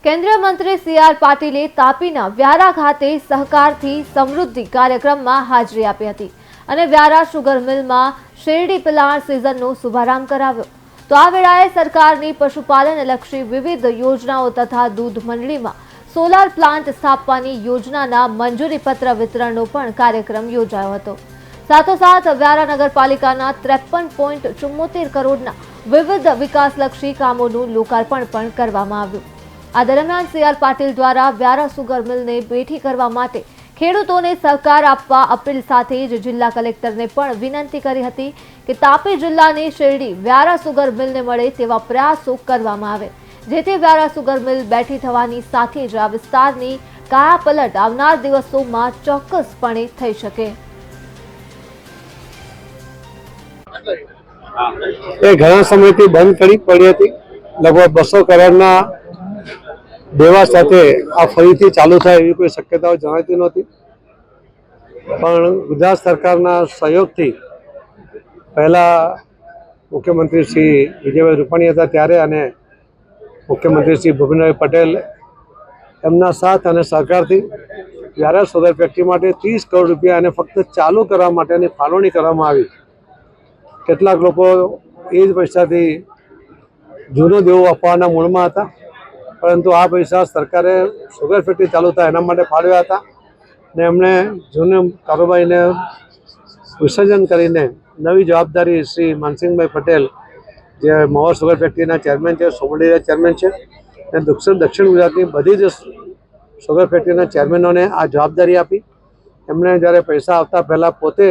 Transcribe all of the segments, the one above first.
કેન્દ્રીય મંત્રી સી.આર. પાટીલે તાપીના વ્યારા ખાતે સહકારથી સમૃદ્ધિ કાર્યક્રમમાં હાજરી આપી હતી અને વ્યારા શુગર મિલમાં શેરડી પિલાણ સિઝનનો શુભારંભ કરાવ્યો. તો આ વેળાએ સરકારની પશુપાલનલક્ષી વિવિધ યોજનાઓ તથા દૂધ મંડળીમાં સોલાર પ્લાન્ટ સ્થાપવાની યોજનાના મંજૂરીપત્ર વિતરણનો પણ કાર્યક્રમ યોજાયો હતો. સાથોસાથ વ્યારા નગરપાલિકાના 53.74 કરોડના વિવિધ વિકાસલક્ષી કામોનું લોકાર્પણ પણ કરવામાં આવ્યું. આ દરમિયાન સી.આર. પાટીલ દ્વારા વ્યારા સુગર મિલને બેઠી કરવા માટે ખેડૂતોને સહકાર આપવા અપીલ સાથે જ જિલ્લા કલેક્ટરને પણ વિનંતી કરી હતી કે તાપી જિલ્લાની શેરડી વ્યારા સુગર મિલને મળે તેવા પ્રયાસો કરવામાં આવે, જેથી વ્યારા સુગર મિલ બેઠી થવાની સાથે જ આ વિસ્તારની કાયાપલટ આવનાર દિવસોમાં ચોક્કસપણે થઈ શકે. એ ઘણા સમયથી બંધ પડી હતી. લગભગ 200 કરોડના દેવા સાથે આ ફરીથી ચાલુ થાય એવી કોઈ શક્યતાઓ જણાતી નહોતી, પણ ગુજરાત સરકારના સહયોગથી પહેલા મુખ્યમંત્રી શ્રી વિજયભાઈ રૂપાણી હતા ત્યારે અને મુખ્યમંત્રી શ્રી ભૂપેન્દ્રભાઈ પટેલ એમના સાથ અને સહકારથી વ્યારા સુગર ફેક્ટરી માટે 30 કરોડ રૂપિયા અને ફક્ત ચાલુ કરવા માટેની ફાળવણી કરવામાં આવી. કેટલાક લોકો એ જ પૈસાથી જૂનો દેવો આપવાના મૂળમાં હતા, પરંતુ આ પૈસા સરકારે સુગર ફેક્ટરી ચાલુ થાય એના માટે ફાળવ્યા હતા ને એમણે જૂના કારોબારીને વિસર્જન કરીને નવી જવાબદારી શ્રી માનસિંહભાઈ પટેલ જે મહુવા સુગર ફેક્ટરીના ચેરમેન છે, સોમલીના ચેરમેન છે અને દક્ષિણ ગુજરાતની બધી જ સુગર ફેક્ટરીના ચેરમેનોને આ જવાબદારી આપી. એમણે જ્યારે પૈસા આવતા પહેલાં પોતે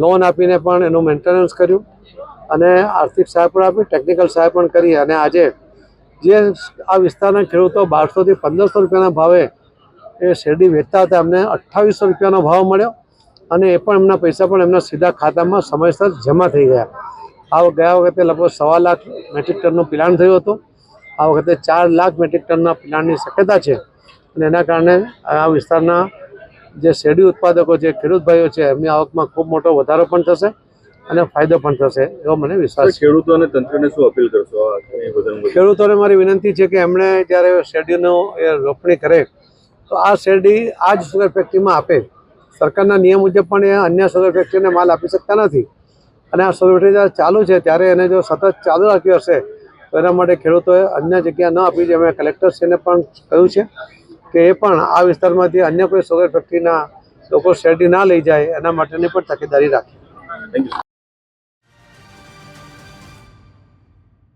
લોન આપીને પણ એનું મેન્ટેનન્સ કર્યું અને આર્થિક સહાય પણ આપી, ટેકનિકલ સહાય પણ કરી અને આજે જે આ વિસ્તારના ખેડૂતો 1200 થી 1500 રૂપિયાના ભાવે એ શેરડી વેચતા હતા, એમને 2800 રૂપિયાનો ભાવ મળ્યો અને એ પણ એમના પૈસા પણ એમના સીધા ખાતામાં સમયસર જમા થઈ ગયા. ગયા વખતે લગભગ 1.25 લાખ મેટ્રિક ટનનું પિલાણ થયું હતું. આ વખતે 4 લાખ મેટ્રિક ટનના પિલાણની શક્યતા છે અને એના કારણે આ વિસ્તારના જે શેરડી ઉત્પાદકો છે, ખેડૂત ભાઈઓ છે, એમની આવકમાં ખૂબ મોટો વધારો પણ થશે અને ફાયદો પણ થશે એવો મને વિશ્વાસ છે. ખેડૂતો અને તંત્રને શું અપીલ કરશો? ખેડૂતોને મારી વિનંતી છે કે એમણે જ્યારે શેરડીનો એ રોપણી કરે તો આ શેરડી આ જ સુગર ફેક્ટરીમાં આપે. સરકારના નિયમ મુજબ પણ એ અન્ય સુગર ફેક્ટરીને માલ આપી શકતા નથી અને આ સુગર ફેક્ટરી જ્યારે ચાલુ છે ત્યારે એને જો સતત ચાલુ રાખ્યું હશે તો એના માટે ખેડૂતોએ અન્ય જગ્યા ન આપી જોઈએ. મેં કલેક્ટરશ્રીને પણ કહ્યું છે કે એ પણ આ વિસ્તારમાંથી અન્ય કોઈ સુગર ફેક્ટરીના લોકો શેરડી ના લઈ જાય એના માટેની પણ તકેદારી રાખે. Thank you.